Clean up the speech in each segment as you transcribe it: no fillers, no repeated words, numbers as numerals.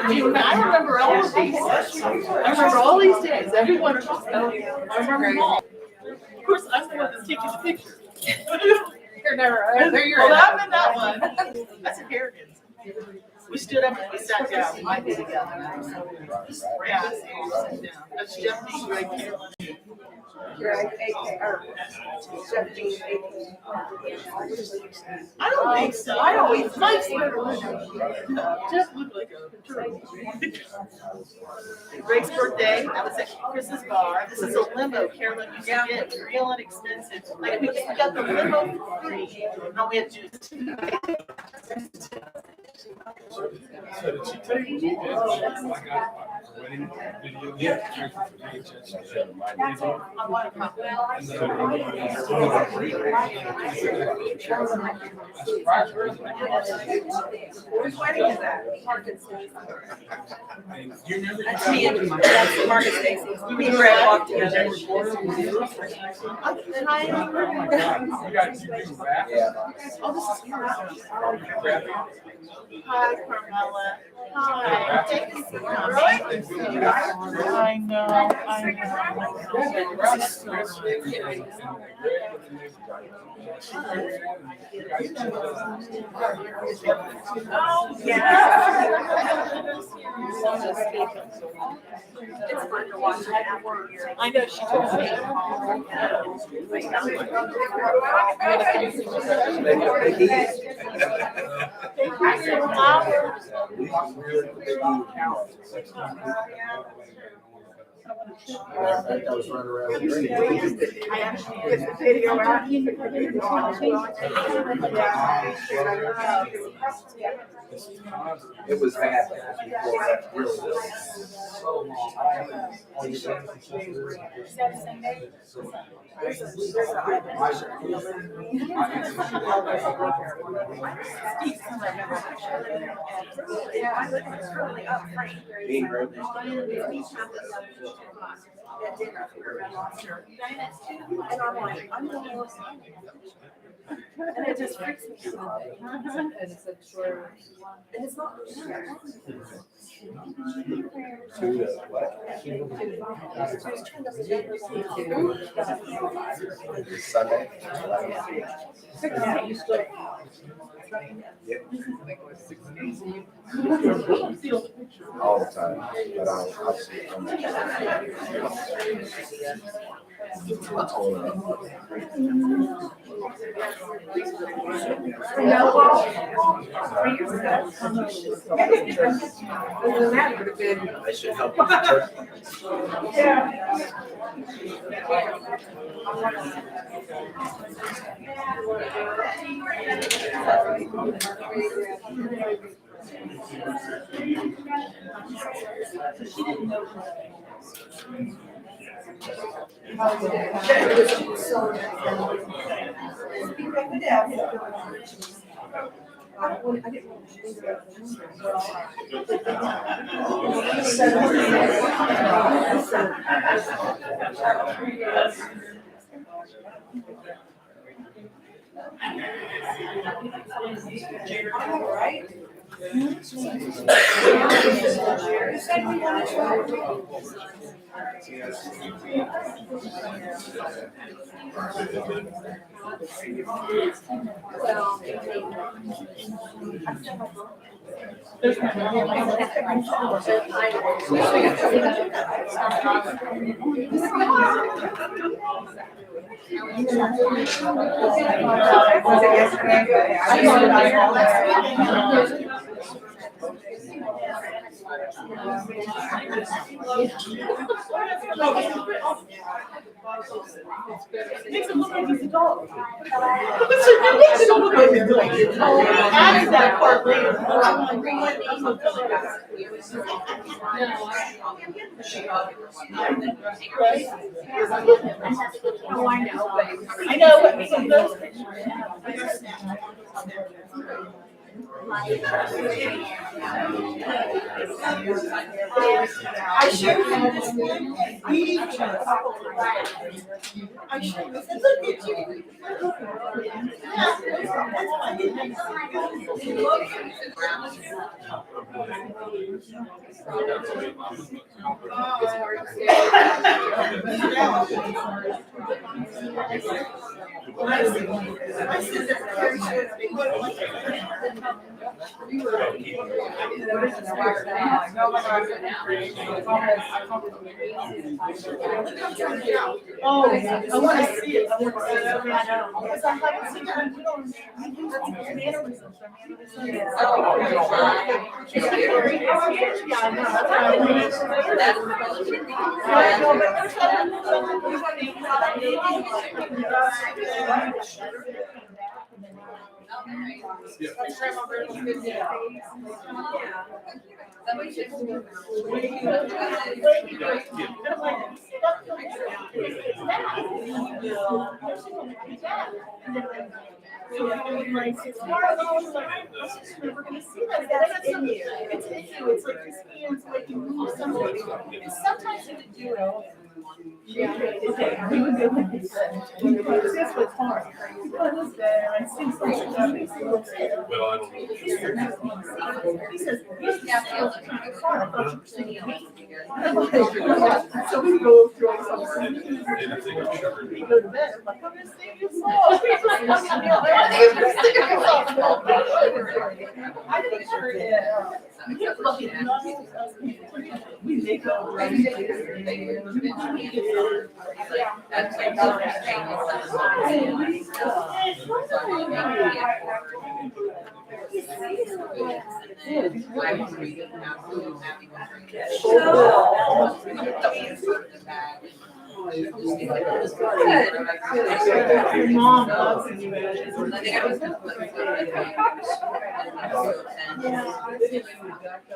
I remember all of these. I remember all these days. Everyone talks about it. I remember them all. Of course, I'm the one that's taking the picture. You're never. Well, I'm in that one. That's inheritance. We stood up and we sat down. I did together. Yeah, sit down. That's Jeopardy, Greg Carolyn. I don't think so. I always Mike's just looked like a turtle. Greg's birthday, that was at Chris's bar. This is a limo Carolyn used to get, real inexpensive. Like we got the limo for free. No, we had to do Whose wedding is that? That's me and that's Mark and Stacy's. Me and Brad walked together. Hi, Carmela. Hi. Thank you for coming. I know. Oh, yeah. It's fun to watch that work. I know she told me. I was running around. I actually did the video out. It was bad. And I'm like, I'm the lowest. And it just freaks me out. And it's not. Sunday. All the time, but I'll see I should help you. Makes him look like he's a dog. Makes him look like he's a dog. Added that part later. Oh, I know. I know, but from those pictures. I showed him this beach. I showed him, I said, look at you. Oh, I want to see it. I want to see it. Because I haven't seen it. We're gonna see that. That's in you. It's in you. It's like his hands like you move something. And sometimes you can do it. Yeah. Okay. He would go like this. That's what's hard. I see something. Well, I don't know. He says, you should have feel the car. I thought you were singing me. So we go through all something. We go to bed. I'm like, I'm gonna sing you a song. I think sure did. We make up. Your mom loves you.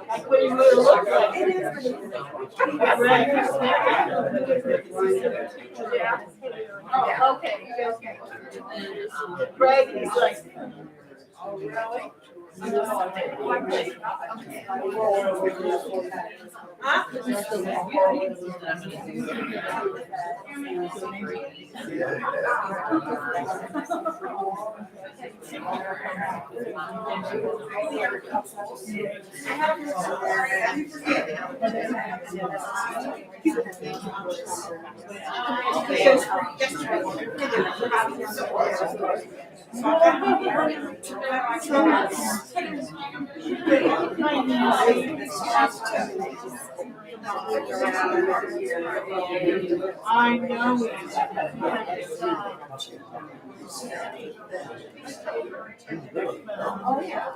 Like what you really look like. It is. Oh, okay. Greg, he's like, oh, really? I know it. Oh, yeah.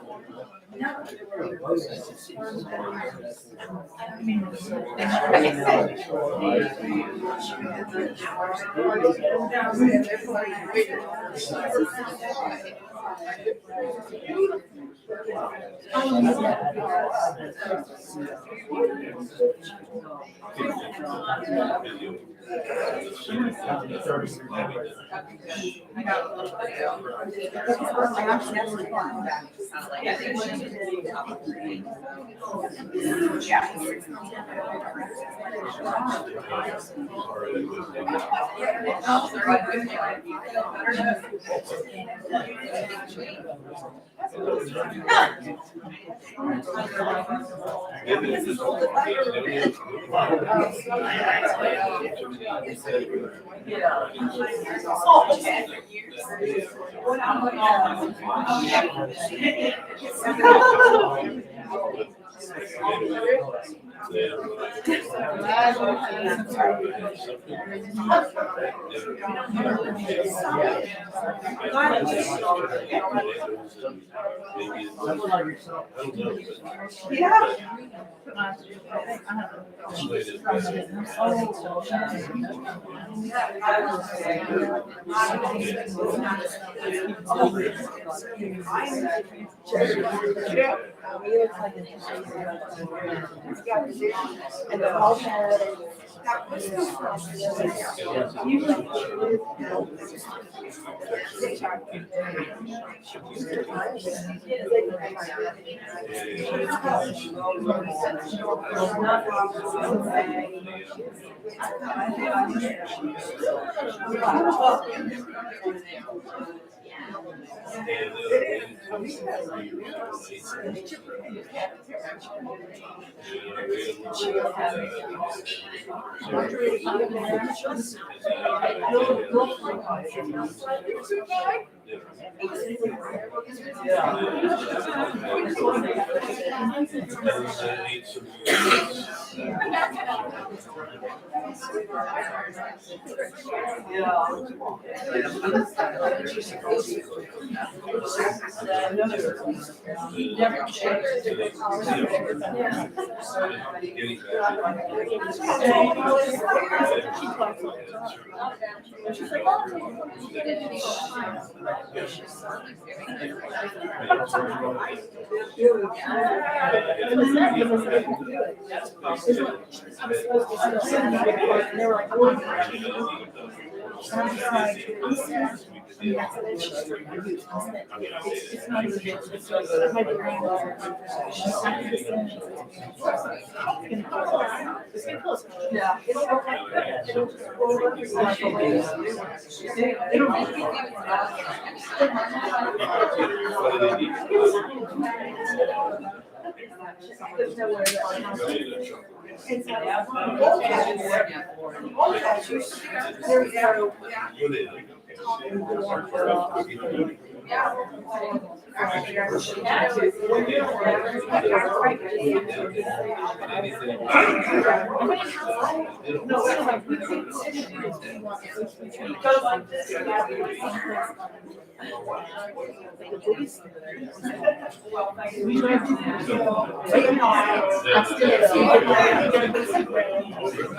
And they're all had.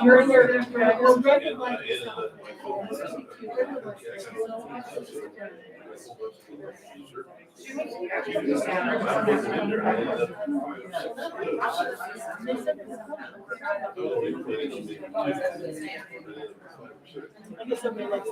You're in your, well, Greg would like to stop. I guess somebody likes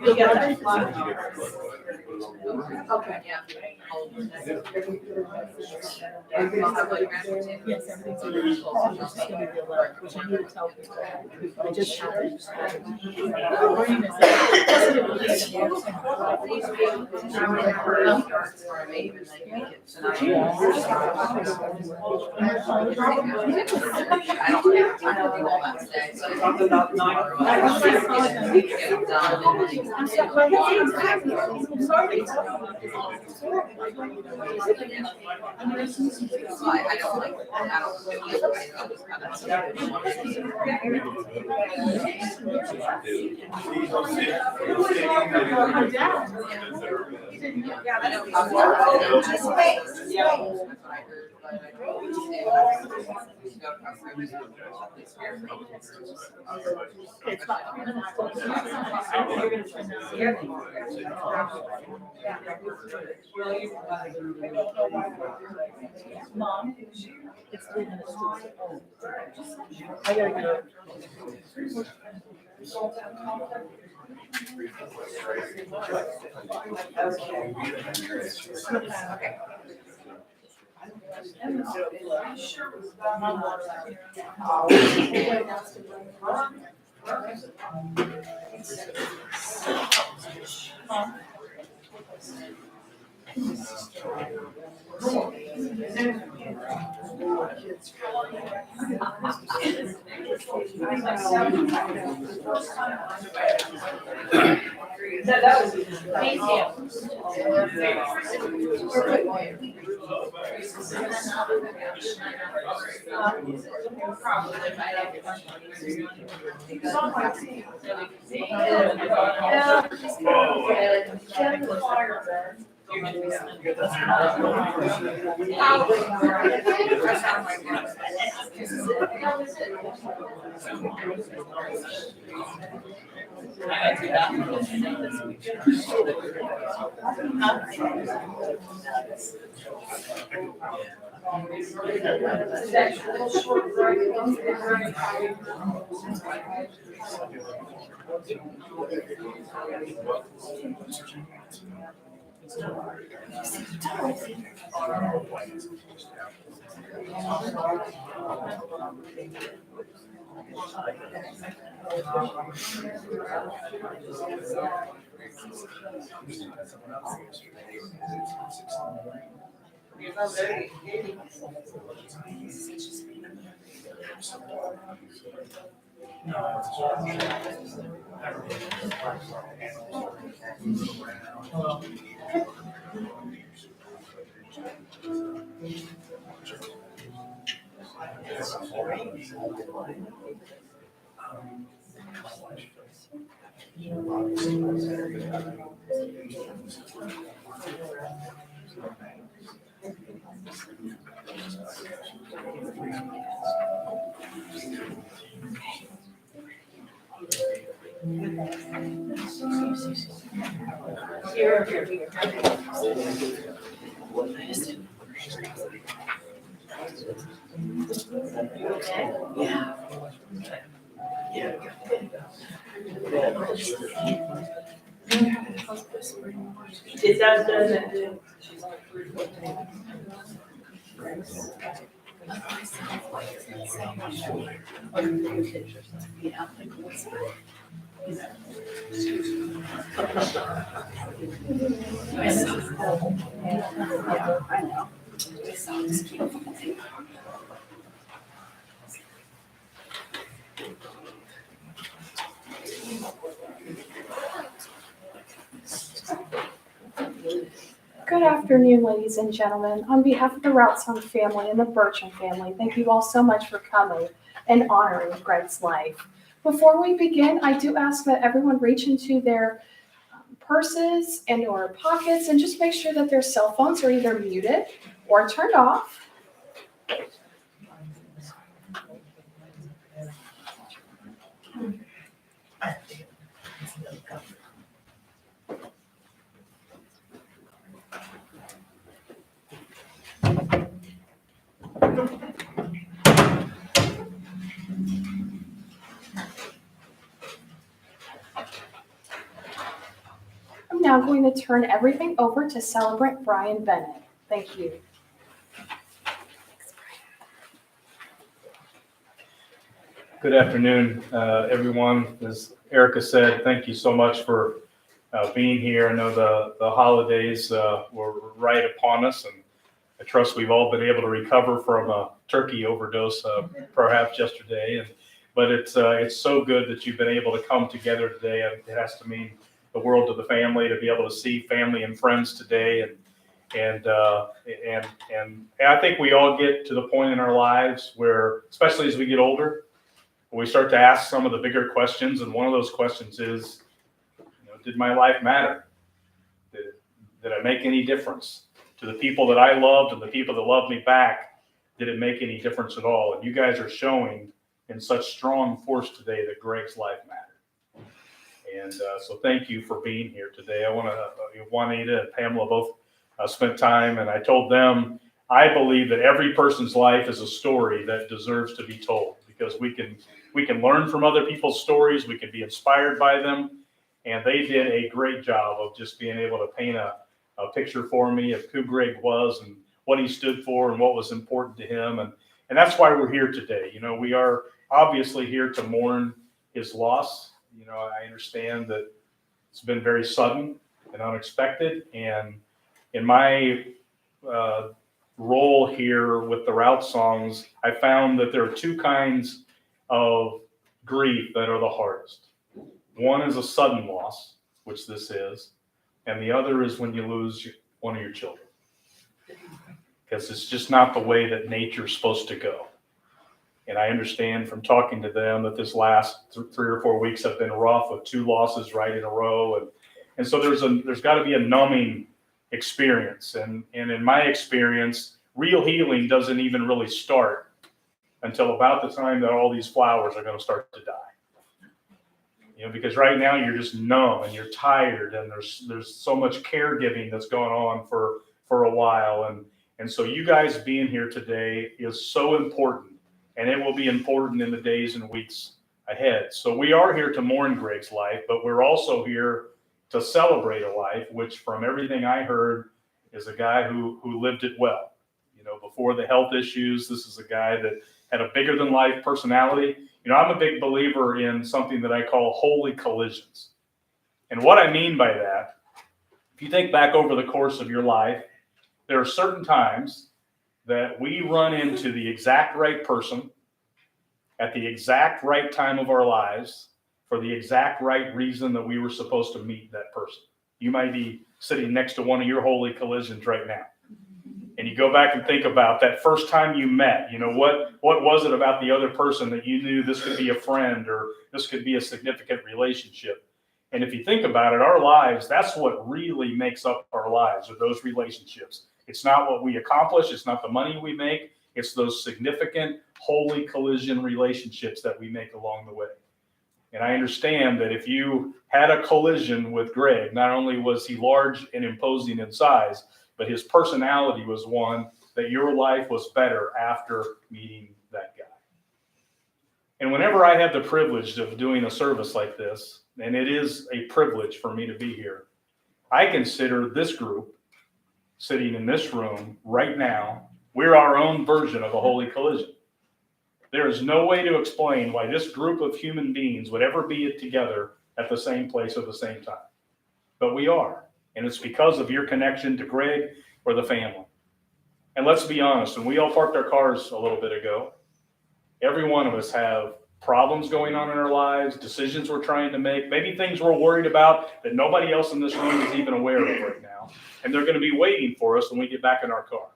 You'll get that. Okay. Yes, everything's illegal. I'm just gonna be alert, which I need to tell people. I just happened. I'm sorry. Mom, it's 3 minutes to. I gotta go. That was It does it? Good afternoon, ladies and gentlemen. On behalf of the Routzone family and the Burcham family, thank you all so much for coming and honoring Greg's life. Before we begin, I do ask that everyone reach into their purses and or pockets and just make sure that their cell phones are either muted or turned off. I'm now going to turn everything over to celebrant Brian Bennett. Thank you. Good afternoon, everyone. As Erica said, thank you so much for being here. I know the holidays were right upon us, and I trust we've all been able to recover from a turkey overdose perhaps yesterday. But it's so good that you've been able to come together today. It has to mean the world to the family to be able to see family and friends today. And I think we all get to the point in our lives where, especially as we get older, we start to ask some of the bigger questions. And one of those questions is, did my life matter? Did I make any difference to the people that I loved and the people that loved me back? Did it make any difference at all? And you guys are showing in such strong force today that Greg's life mattered. And so thank you for being here today. I want to, Juanita and Pamela both spent time, and I told them, I believe that every person's life is a story that deserves to be told, because we can learn from other people's stories. We can be inspired by them. And they did a great job of just being able to paint a picture for me of who Greg was and what he stood for and what was important to him. And that's why we're here today. We are obviously here to mourn his loss. I understand that it's been very sudden and unexpected. And in my role here with the Route Songs, I found that there are two kinds of grief that are the hardest. One is a sudden loss, which this is, and the other is when you lose one of your children. Because it's just not the way that nature's supposed to go. And I understand from talking to them that this last 3 or 4 weeks have been rough with 2 losses right in a row. And so there's got to be a numbing experience. And in my experience, real healing doesn't even really start until about the time that all these flowers are going to start to die. Because right now you're just numb and you're tired, and there's so much caregiving that's gone on for a while. And so you guys being here today is so important, and it will be important in the days and weeks ahead. So we are here to mourn Greg's life, but we're also here to celebrate a life, which from everything I heard is a guy who lived it well. Before the health issues, this is a guy that had a bigger than life personality. I'm a big believer in something that I call holy collisions. And what I mean by that, if you think back over the course of your life, there are certain times that we run into the exact right person at the exact right time of our lives for the exact right reason that we were supposed to meet that person. You might be sitting next to one of your holy collisions right now. And you go back and think about that first time you met, what was it about the other person that you knew this could be a friend or this could be a significant relationship? And if you think about it, our lives, that's what really makes up our lives, are those relationships. It's not what we accomplish. It's not the money we make. It's those significant holy collision relationships that we make along the way. And I understand that if you had a collision with Greg, not only was he large and imposing in size, but his personality was one that your life was better after meeting that guy. And whenever I have the privilege of doing a service like this, and it is a privilege for me to be here, I consider this group sitting in this room right now, we're our own version of a holy collision. There is no way to explain why this group of human beings would ever be together at the same place at the same time. But we are. And it's because of your connection to Greg or the family. And let's be honest, when we all parked our cars a little bit ago, every one of us have problems going on in our lives, decisions we're trying to make, maybe things we're worried about that nobody else in this room is even aware of right now. And they're going to be waiting for us when we get back in our car.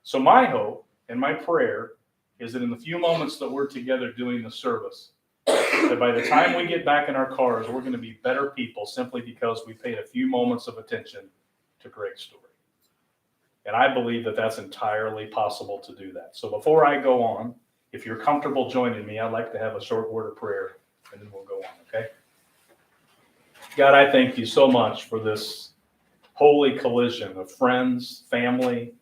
So my hope and my prayer is that in the few moments that we're together doing the service, that by the time we get back in our cars, we're going to be better people simply because we paid a few moments of attention to Greg's story. And I believe that that's entirely possible to do that. So before I go on, if you're comfortable joining me, I'd like to have a short word of prayer, and then we'll go on, okay? God, I thank you so much for this holy collision of friends, family,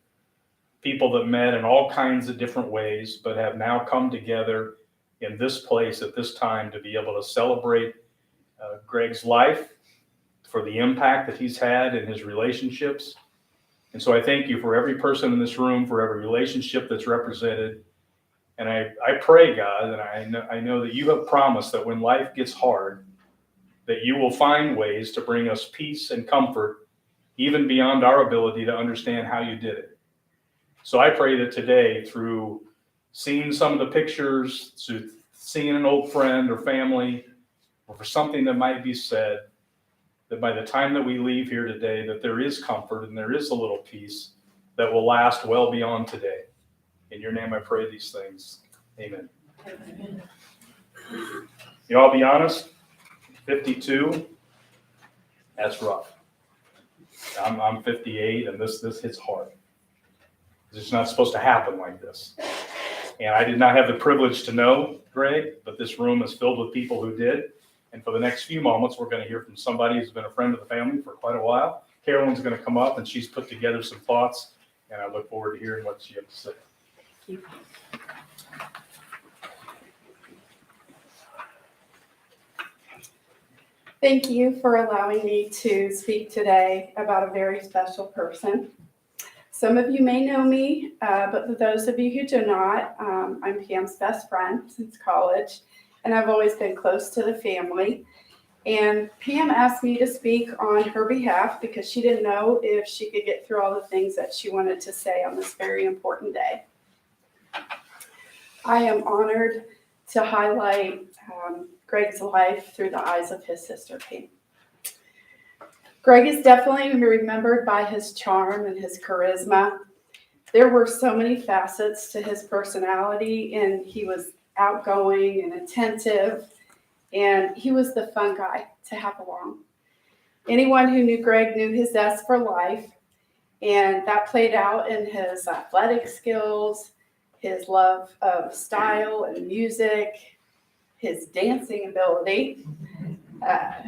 people that met in all kinds of different ways, but have now come together in this place at this time to be able to celebrate Greg's life, for the impact that he's had in his relationships. And so I thank you for every person in this room, for every relationship that's represented. And I pray, God, and I know that you have promised that when life gets hard, that you will find ways to bring us peace and comfort, even beyond our ability to understand how you did it. So I pray that today, through seeing some of the pictures, through seeing an old friend or family, or for something that might be said, that by the time that we leave here today, that there is comfort and there is a little peace that will last well beyond today. In your name I pray these things. Amen. I'll be honest, 52, that's rough. I'm 58, and this hits hard. It's not supposed to happen like this. And I did not have the privilege to know Greg, but this room is filled with people who did. And for the next few moments, we're going to hear from somebody who's been a friend of the family for quite a while. Carolyn's going to come up, and she's put together some thoughts, and I look forward to hearing what she has to say. Thank you. Thank you for allowing me to speak today about a very special person. Some of you may know me, but for those of you who do not, I'm Pam's best friend since college, and I've always been close to the family. And Pam asked me to speak on her behalf because she didn't know if she could get through all the things that she wanted to say on this very important day. I am honored to highlight Greg's life through the eyes of his sister, Pam. Greg is definitely remembered by his charm and his charisma. There were so many facets to his personality, and he was outgoing and attentive, and he was the fun guy to have along. Anyone who knew Greg knew his zest for life, and that played out in his athletic skills, his love of style and music, his dancing ability,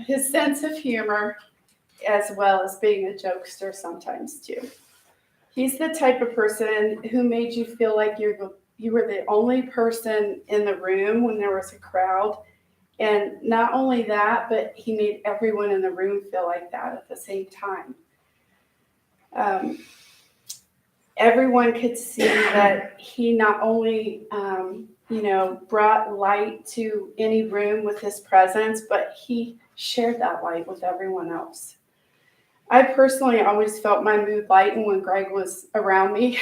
his sense of humor, as well as being a jokester sometimes too. He's the type of person who made you feel like you were the only person in the room when there was a crowd. And not only that, but he made everyone in the room feel like that at the same time. Everyone could see that he not only, brought light to any room with his presence, but he shared that light with everyone else. I personally always felt my mood lighten when Greg was around me.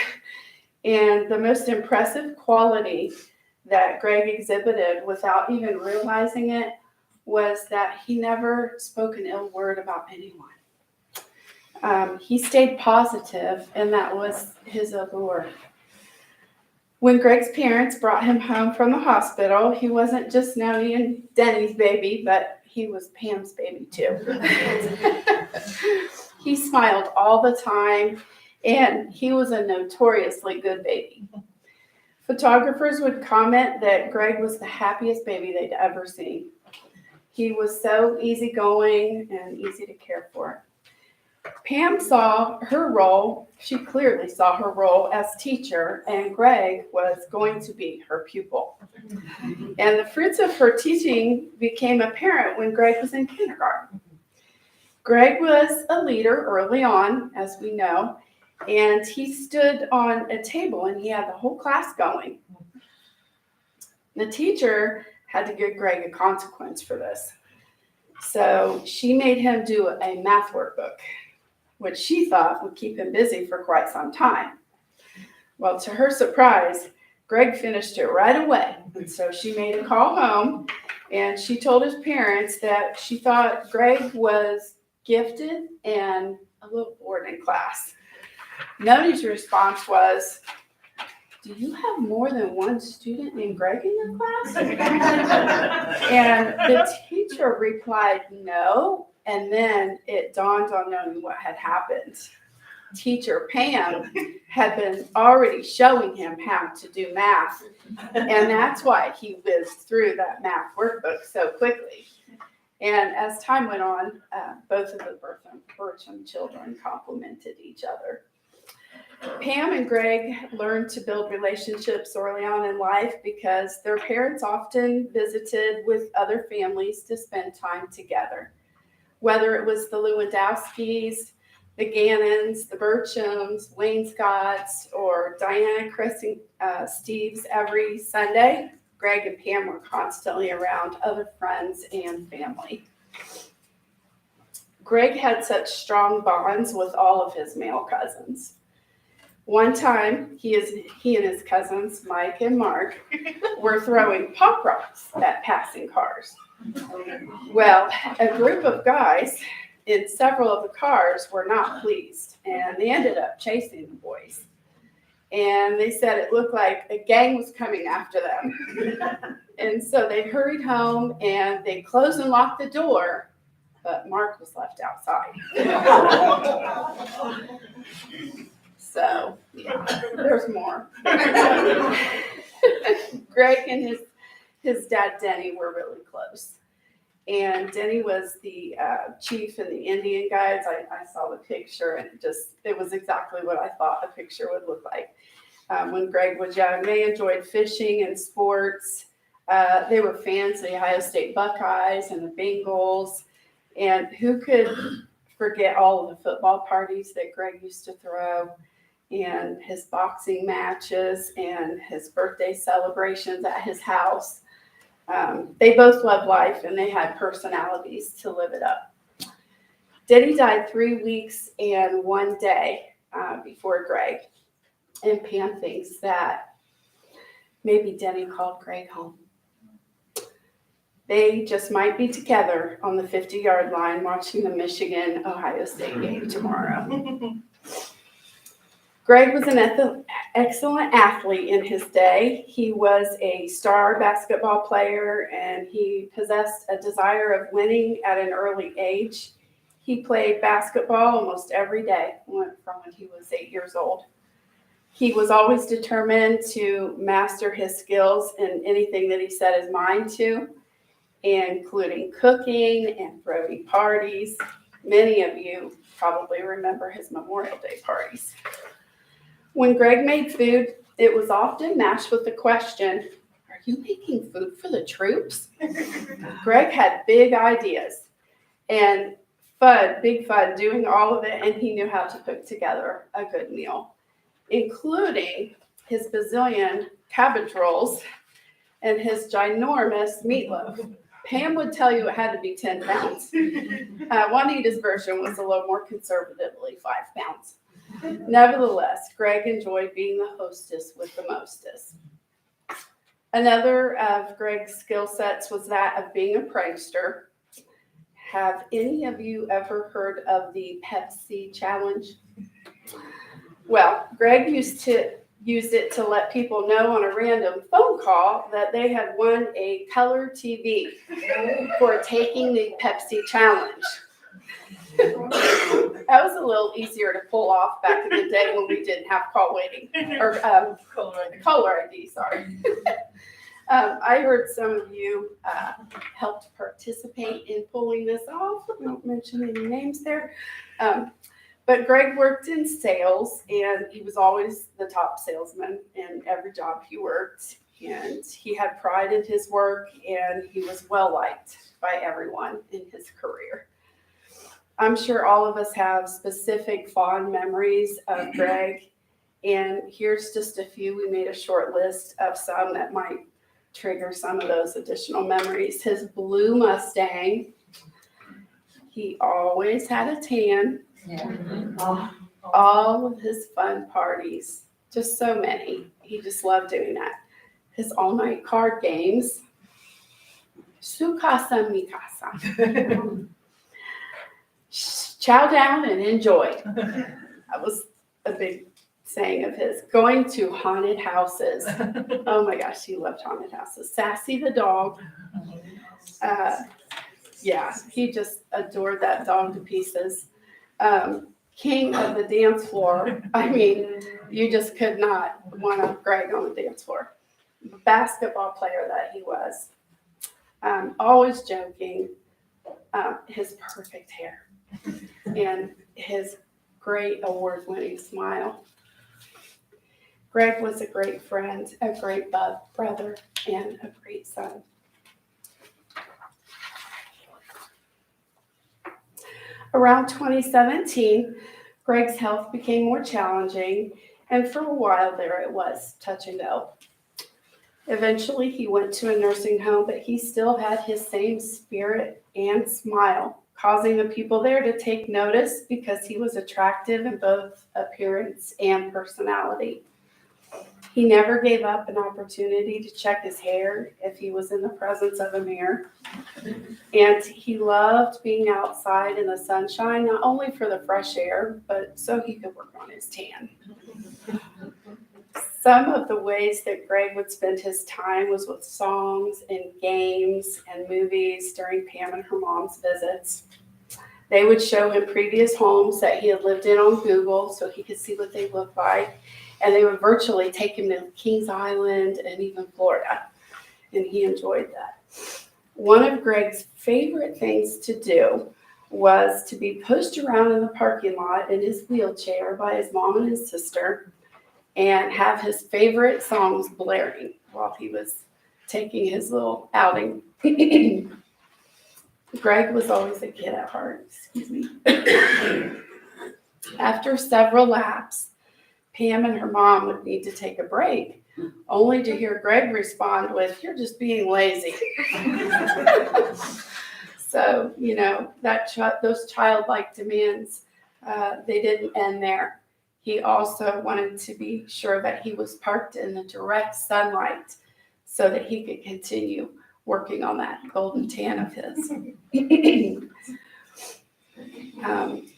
And the most impressive quality that Greg exhibited without even realizing it was that he never spoke an ill word about anyone. He stayed positive, and that was his allure. When Greg's parents brought him home from the hospital, he wasn't just Noni and Denny's baby, but he was Pam's baby too. He smiled all the time, and he was a notoriously good baby. Photographers would comment that Greg was the happiest baby they'd ever seen. He was so easygoing and easy to care for. Pam saw her role, she clearly saw her role as teacher, and Greg was going to be her pupil. And the fruits of her teaching became apparent when Greg was in kindergarten. Greg was a leader early on, as we know, and he stood on a table and he had the whole class going. The teacher had to give Greg a consequence for this. So she made him do a math workbook, which she thought would keep him busy for quite some time. Well, to her surprise, Greg finished it right away. And so she made a call home, and she told his parents that she thought Greg was gifted and a little bored in class. Noni's response was, "Do you have more than one student named Greg in your class?" And the teacher replied, "No." And then it dawned on Noni what had happened. Teacher Pam had been already showing him how to do math. And that's why he whizzed through that math workbook so quickly. And as time went on, both of the Burcham children complimented each other. Pam and Greg learned to build relationships early on in life because their parents often visited with other families to spend time together. Whether it was the Lewandowskis, the Gannons, the Burchams, Wayne Scotts, or Diana, Chris, and Steve's every Sunday, Greg and Pam were constantly around other friends and family. Greg had such strong bonds with all of his male cousins. One time, he and his cousins, Mike and Mark, were throwing pop rocks at passing cars. Well, a group of guys in several of the cars were not pleased, and they ended up chasing the boys. And they said it looked like a gang was coming after them. And so they hurried home, and they closed and locked the door, but Mark was left outside. So, yeah, there's more. Greg and his dad, Denny, were really close. And Denny was the chief in the Indian Guides. I saw the picture, and it was exactly what I thought the picture would look like. When Greg was young, they enjoyed fishing and sports. They were fans of the Ohio State Buckeyes and the Bengals. And who could forget all of the football parties that Greg used to throw, and his boxing matches and his birthday celebrations at his house. They both loved life, and they had personalities to live it up. Denny died 3 weeks and 1 day before Greg. And Pam thinks that maybe Denny called Greg home. They just might be together on the 50-yard line watching the Michigan-Ohio State game tomorrow. Greg was an excellent athlete in his day. He was a star basketball player, and he possessed a desire of winning at an early age. He played basketball almost every day from when he was 8 years old. He was always determined to master his skills in anything that he set his mind to, including cooking and throwing parties. Many of you probably remember his Memorial Day parties. When Greg made food, it was often matched with the question, "Are you making food for the troops?" Greg had big ideas and big fun doing all of it, and he knew how to put together a good meal, including his bazillion cabbage rolls and his ginormous meatloaf. Pam would tell you it had to be 10 pounds. Juanita's version was a little more conservatively 5 pounds. Nevertheless, Greg enjoyed being the hostess with the mostest. Another of Greg's skill sets was that of being a prankster. Have any of you ever heard of the Pepsi challenge? Well, Greg used to use it to let people know on a random phone call that they had won a color TV for taking the Pepsi challenge. That was a little easier to pull off back in the day when we didn't have call waiting or caller ID. Sorry. I heard some of you helped participate in pulling this off. I won't mention any names there. But Greg worked in sales, and he was always the top salesman in every job he worked. And he had pride in his work, and he was well liked by everyone in his career. I'm sure all of us have specific fond memories of Greg, and here's just a few. We made a short list of some that might trigger some of those additional memories. His blue Mustang. He always had a tan. All of his fun parties, just so many. He just loved doing that. His all-night card games. Su casa, mi casa. Chow down and enjoy. That was a big saying of his. Going to haunted houses. Oh my gosh, he loved haunted houses. Sassy the dog. Yeah, he just adored that dog to pieces. King of the dance floor. I mean, you just could not want to Greg on the dance floor. Basketball player that he was. Always joking. His perfect hair. And his great award-winning smile. Greg was a great friend, a great brother, and a great son. Around 2017, Greg's health became more challenging, and for a while there it was touch and go. Eventually, he went to a nursing home, but he still had his same spirit and smile, causing the people there to take notice because he was attractive in both appearance and personality. He never gave up an opportunity to check his hair if he was in the presence of a mirror. And he loved being outside in the sunshine, not only for the fresh air, but so he could work on his tan. Some of the ways that Greg would spend his time was with songs and games and movies during Pam and her mom's visits. They would show him previous homes that he had lived in on Google so he could see what they looked like. And they would virtually take him to Kings Island and even Florida. And he enjoyed that. One of Greg's favorite things to do was to be pushed around in the parking lot in his wheelchair by his mom and his sister and have his favorite songs blaring while he was taking his little outing. Greg was always a kid at heart. Excuse me. After several laps, Pam and her mom would need to take a break, only to hear Greg respond with, "You're just being lazy." So, you know, those childlike demands, they didn't end there. He also wanted to be sure that he was parked in the direct sunlight so that he could continue working on that golden tan of his.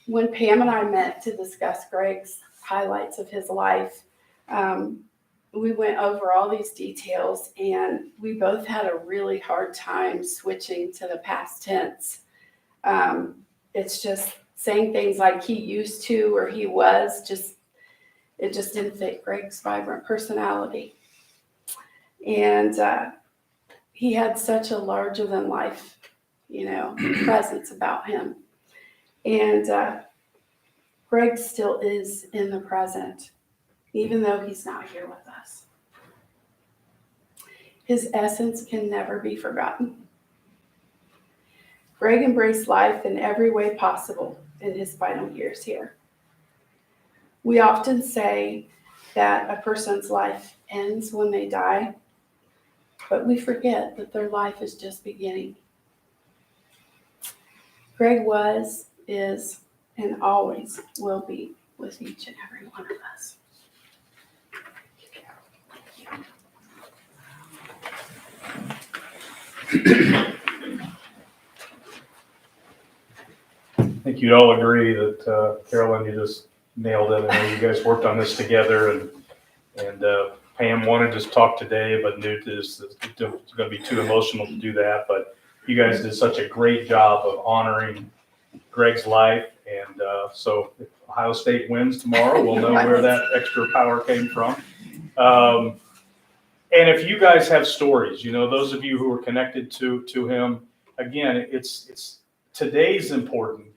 When Pam and I met to discuss Greg's highlights of his life, we went over all these details, and we both had a really hard time switching to the past tense. It's just saying things like he used to or he was, it just didn't fit Greg's vibrant personality. And he had such a larger than life, presence about him. And Greg still is in the present, even though he's not here with us. His essence can never be forgotten. Greg embraced life in every way possible in his final years here. We often say that a person's life ends when they die, but we forget that their life is just beginning. Greg was, is, and always will be with each and every one of us. I think you'd all agree that Carolyn, you just nailed it. I know you guys worked on this together, and Pam wanted to talk today, but knew it's going to be too emotional to do that. But you guys did such a great job of honoring Greg's life, and so if Ohio State wins tomorrow, we'll know where that extra power came from. And if you guys have stories, those of you who are connected to him, again, it's today's important,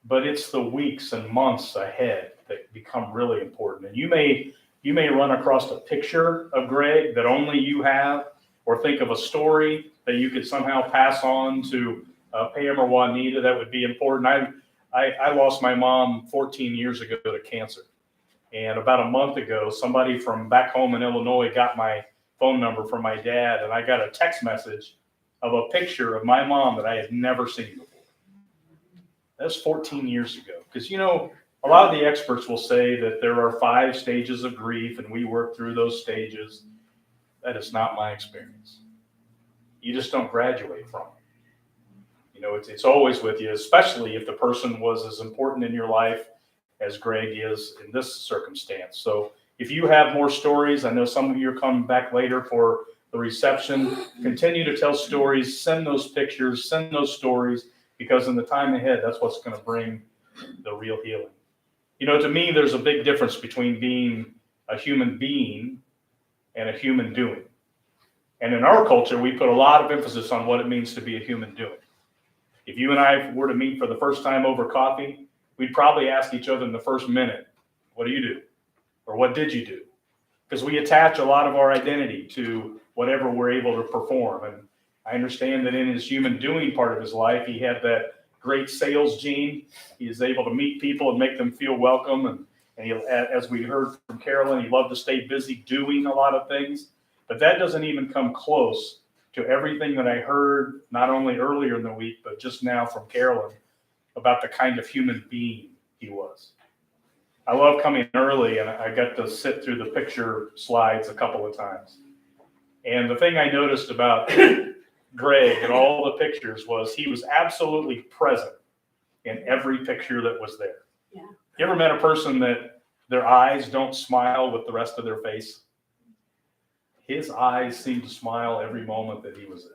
but it's the weeks and months ahead that become really important. And you may run across a picture of Greg that only you have, or think of a story that you could somehow pass on to Pam or Juanita that would be important. I lost my mom 14 years ago to cancer. And about a month ago, somebody from back home in Illinois got my phone number from my dad, and I got a text message of a picture of my mom that I had never seen before. That's 14 years ago. Because, a lot of the experts will say that there are 5 stages of grief, and we work through those stages. That is not my experience. You just don't graduate from it. It's always with you, especially if the person was as important in your life as Greg is in this circumstance. So if you have more stories, I know some of you are coming back later for the reception, continue to tell stories, send those pictures, send those stories, because in the time ahead, that's what's going to bring the real healing. To me, there's a big difference between being a human being and a human doing. And in our culture, we put a lot of emphasis on what it means to be a human doing. If you and I were to meet for the first time over coffee, we'd probably ask each other in the first minute, what do you do? Or what did you do? Because we attach a lot of our identity to whatever we're able to perform. And I understand that in his human doing part of his life, he had that great sales gene. He is able to meet people and make them feel welcome. And he, as we heard from Carolyn, he loved to stay busy doing a lot of things. But that doesn't even come close to everything that I heard, not only earlier in the week, but just now from Carolyn, about the kind of human being he was. I love coming early, and I got to sit through the picture slides a couple of times. And the thing I noticed about Greg and all the pictures was he was absolutely present in every picture that was there. Yeah. You ever met a person that their eyes don't smile with the rest of their face? His eyes seemed to smile every moment that he was in.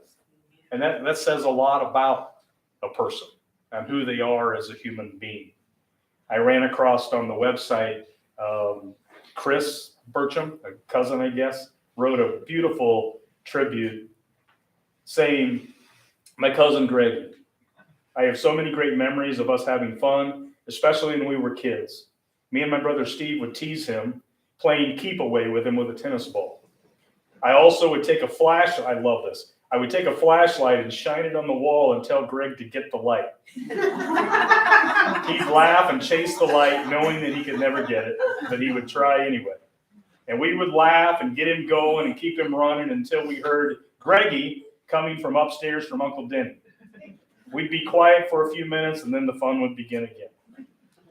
And that says a lot about a person and who they are as a human being. I ran across on the website, Chris Burcham, a cousin, I guess, wrote a beautiful tribute saying, my cousin Gregory, I have so many great memories of us having fun, especially when we were kids. Me and my brother Steve would tease him, playing keep away with him with a tennis ball. I also would take a flashlight. I love this. I would take a flashlight and shine it on the wall and tell Greg to get the light. He'd laugh and chase the light, knowing that he could never get it, but he would try anyway. And we would laugh and get him going and keep him running until we heard Greggy coming from upstairs from Uncle Denny. We'd be quiet for a few minutes, and then the fun would begin again.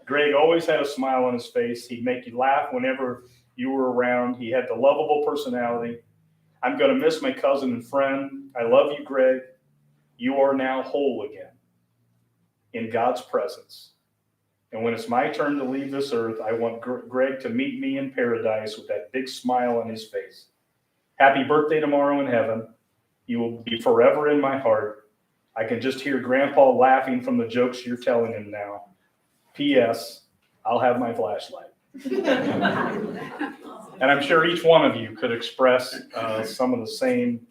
Greg always had a smile on his face. He'd make you laugh whenever you were around. He had the lovable personality. I'm going to miss my cousin and friend. I love you, Greg. You are now whole again in God's presence. And when it's my turn to leave this earth, I want Greg to meet me in paradise with that big smile on his face. Happy birthday tomorrow in heaven. You will be forever in my heart. I can just hear Grandpa laughing from the jokes you're telling him now. P.S. I'll have my flashlight. And I'm sure each one of you could express some of the same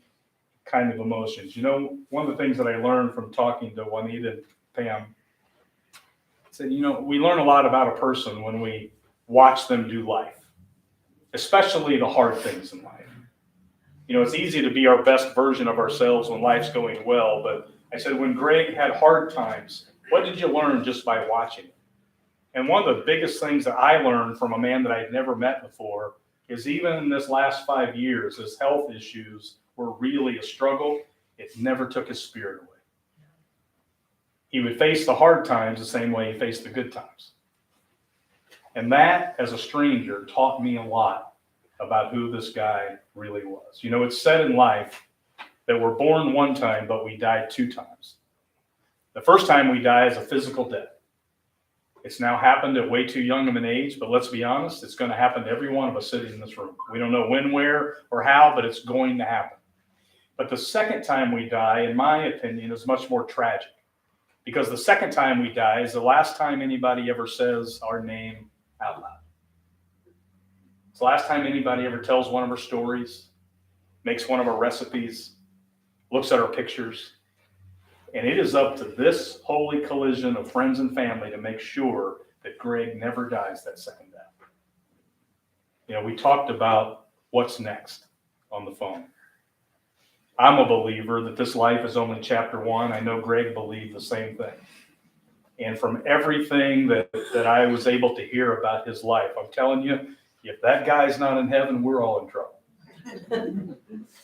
kind of emotions. You know, one of the things that I learned from talking to Juanita and Pam said, you know, we learn a lot about a person when we watch them do life, especially the hard things in life. You know, it's easy to be our best version of ourselves when life's going well, but I said, when Greg had hard times, what did you learn just by watching it? And one of the biggest things that I learned from a man that I'd never met before is even in this last 5 years, his health issues were really a struggle. It never took his spirit away. He would face the hard times the same way he faced the good times. And that, as a stranger, taught me a lot about who this guy really was. You know, it's said in life that we're born one time, but we die 2 times. The first time we die is a physical death. It's now happened at way too young of an age, but let's be honest, it's going to happen to every one of us sitting in this room. We don't know when, where, or how, but it's going to happen. But the second time we die, in my opinion, is much more tragic. Because the second time we die is the last time anybody ever says our name out loud. It's the last time anybody ever tells one of our stories, makes one of our recipes, looks at our pictures. And it is up to this holy collision of friends and family to make sure that Greg never dies that second death. You know, we talked about what's next on the phone. I'm a believer that this life is only chapter 1. I know Greg believed the same thing. And from everything that I was able to hear about his life, I'm telling you, if that guy's not in heaven, we're all in trouble.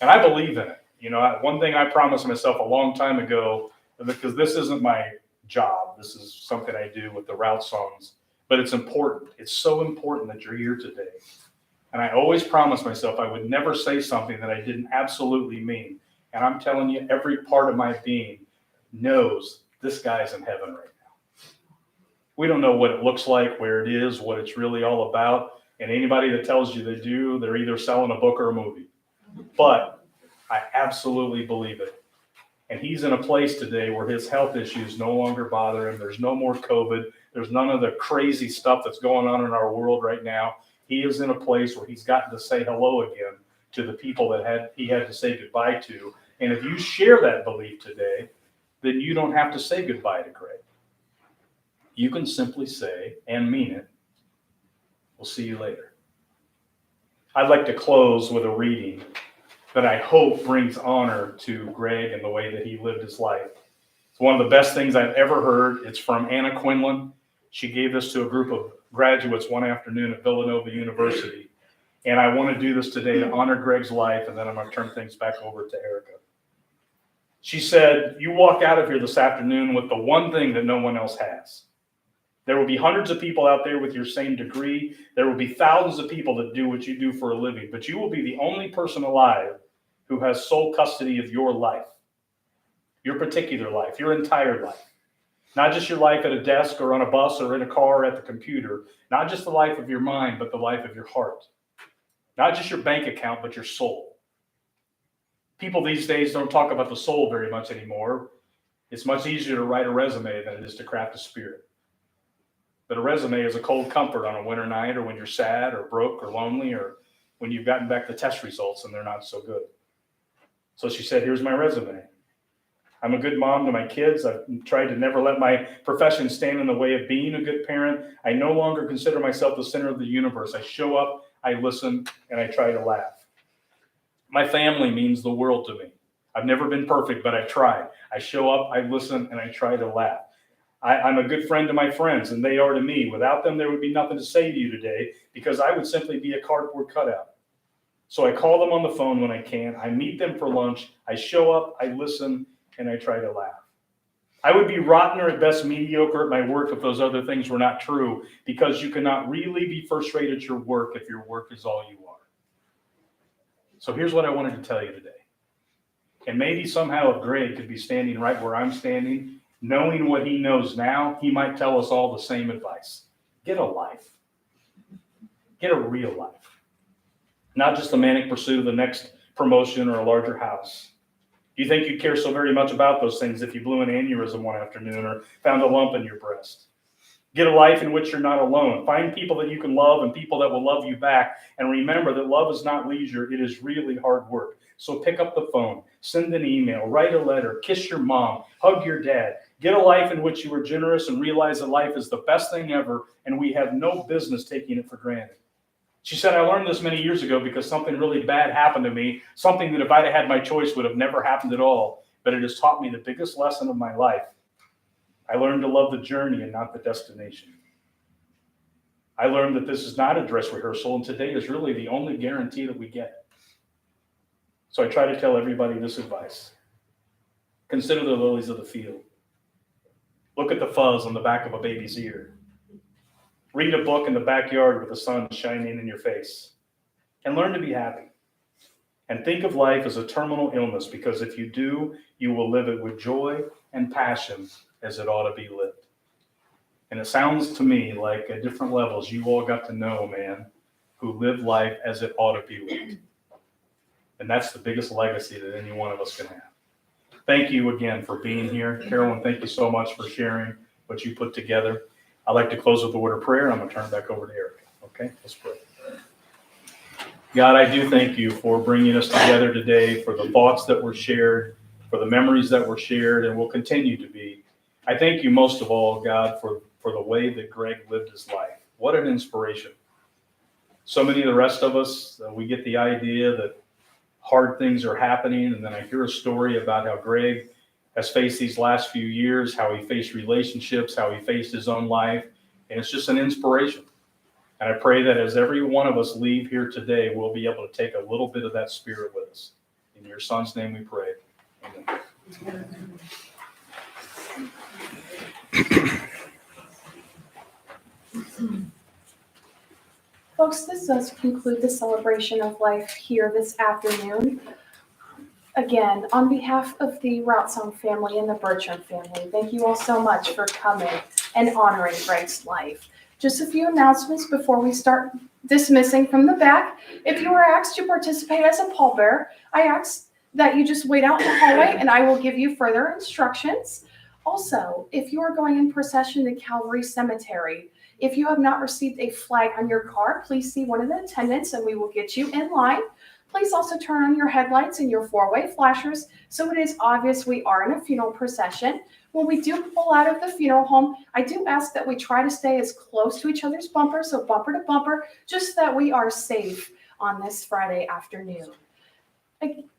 And I believe in it. You know, one thing I promised myself a long time ago, because this isn't my job, this is something I do with the route songs, but it's important. It's so important that you're here today. And I always promised myself I would never say something that I didn't absolutely mean. And I'm telling you, every part of my being knows this guy's in heaven right now. We don't know what it looks like, where it is, what it's really all about. And anybody that tells you they do, they're either selling a book or a movie. But I absolutely believe it. And he's in a place today where his health issues no longer bother him. There's no more COVID. There's none of the crazy stuff that's going on in our world right now. He is in a place where he's gotten to say hello again to the people that he had to say goodbye to. And if you share that belief today, then you don't have to say goodbye to Greg. You can simply say, and mean it, we'll see you later. I'd like to close with a reading that I hope brings honor to Greg and the way that he lived his life. It's one of the best things I've ever heard. It's from Anna Quinlan. She gave this to a group of graduates one afternoon at Villanova University. And I want to do this today to honor Greg's life, and then I'm going to turn things back over to Erica. She said, you walk out of here this afternoon with the one thing that no one else has. There will be hundreds of people out there with your same degree. There will be thousands of people that do what you do for a living, but you will be the only person alive who has sole custody of your life, your particular life, your entire life. Not just your life at a desk or on a bus or in a car or at the computer. Not just the life of your mind, but the life of your heart. Not just your bank account, but your soul. People these days don't talk about the soul very much anymore. It's much easier to write a resume than it is to craft a spirit. But a resume is a cold comfort on a winter night, or when you're sad or broke or lonely, or when you've gotten back the test results and they're not so good. So she said, here's my resume. I'm a good mom to my kids. I've tried to never let my profession stand in the way of being a good parent. I no longer consider myself the center of the universe. I show up, I listen, and I try to laugh. My family means the world to me. I've never been perfect, but I've tried. I show up, I listen, and I try to laugh. I'm a good friend to my friends, and they are to me. Without them, there would be nothing to say to you today, because I would simply be a cardboard cutout. So I call them on the phone when I can. I meet them for lunch. I show up, I listen, and I try to laugh. I would be rotten or at best mediocre at my work if those other things were not true, because you cannot really be first rate at your work if your work is all you are. So here's what I wanted to tell you today. And maybe somehow if Greg could be standing right where I'm standing, knowing what he knows now, he might tell us all the same advice. Get a life. Get a real life. Not just the manic pursuit of the next promotion or a larger house. Do you think you'd care so very much about those things if you blew an aneurysm one afternoon or found a lump in your breast? Get a life in which you're not alone. Find people that you can love and people that will love you back. And remember that love is not leisure. It is really hard work. So pick up the phone, send an email, write a letter, kiss your mom, hug your dad. Get a life in which you are generous and realize that life is the best thing ever, and we have no business taking it for granted. She said, I learned this many years ago because something really bad happened to me, something that if I'd had my choice would have never happened at all, but it has taught me the biggest lesson of my life. I learned to love the journey and not the destination. I learned that this is not a dress rehearsal, and today is really the only guarantee that we get. So I try to tell everybody this advice. Consider the lilies of the field. Look at the fuzz on the back of a baby's ear. Read a book in the backyard with the sun shining in your face. And learn to be happy. And think of life as a terminal illness, because if you do, you will live it with joy and passion as it ought to be lived. And it sounds to me like at different levels, you all got to know a man who lived life as it ought to be lived. And that's the biggest legacy that any one of us can have. Thank you again for being here. Carolyn, thank you so much for sharing what you put together. I'd like to close with a word of prayer. I'm going to turn it back over to Eric. Okay, let's pray. God, I do thank you for bringing us together today, for the thoughts that were shared, for the memories that were shared and will continue to be. I thank you most of all, God, for the way that Greg lived his life. What an inspiration. So many of the rest of us, we get the idea that hard things are happening, and then I hear a story about how Greg has faced these last few years, how he faced relationships, how he faced his own life, and it's just an inspiration. And I pray that as every one of us leave here today, we'll be able to take a little bit of that spirit with us. In your son's name we pray. Amen. Folks, this does conclude the celebration of life here this afternoon. Again, on behalf of the Route Song family and the Burcham family, thank you all so much for coming and honoring Greg's life. Just a few announcements before we start dismissing from the back. If you were asked to participate as a pallbearer, I ask that you just wait out in the hallway and I will give you further instructions. Also, if you are going in procession to Calvary Cemetery, if you have not received a flag on your car, please see one of the attendants and we will get you in line. Please also turn on your headlights and your four-way flashers so it is obvious we are in a funeral procession. When we do pull out of the funeral home, I do ask that we try to stay as close to each other's bumpers, so bumper to bumper, just so that we are safe on this Friday afternoon.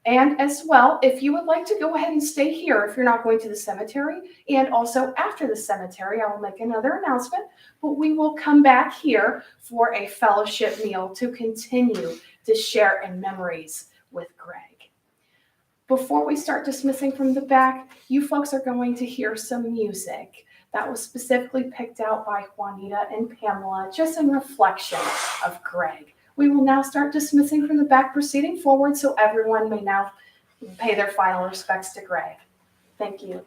And as well, if you would like to go ahead and stay here if you're not going to the cemetery, and also after the cemetery, I will make another announcement, but we will come back here for a fellowship meal to continue to share in memories with Greg. Before we start dismissing from the back, you folks are going to hear some music that was specifically picked out by Juanita and Pamela, just in reflection of Greg. We will now start dismissing from the back, proceeding forward so everyone may now pay their final respects to Greg. Thank you.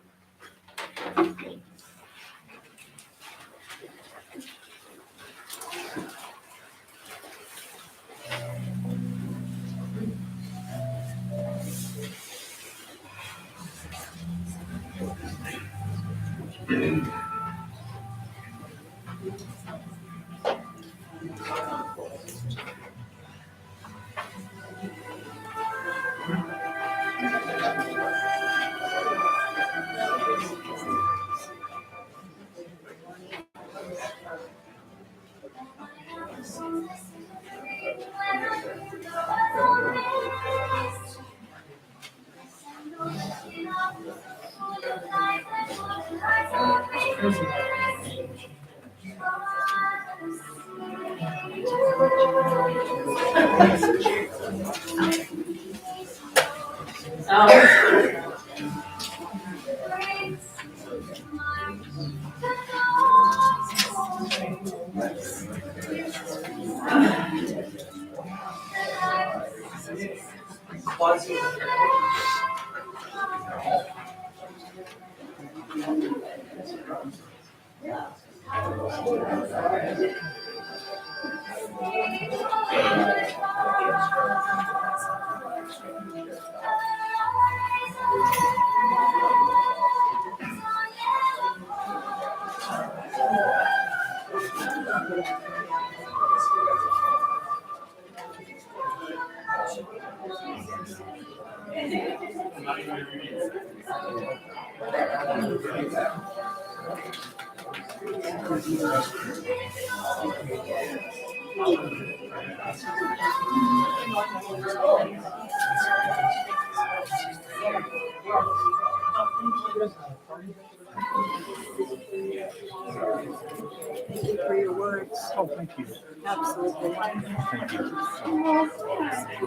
Thank you for your words. Oh, thank you. Absolutely. Thank you.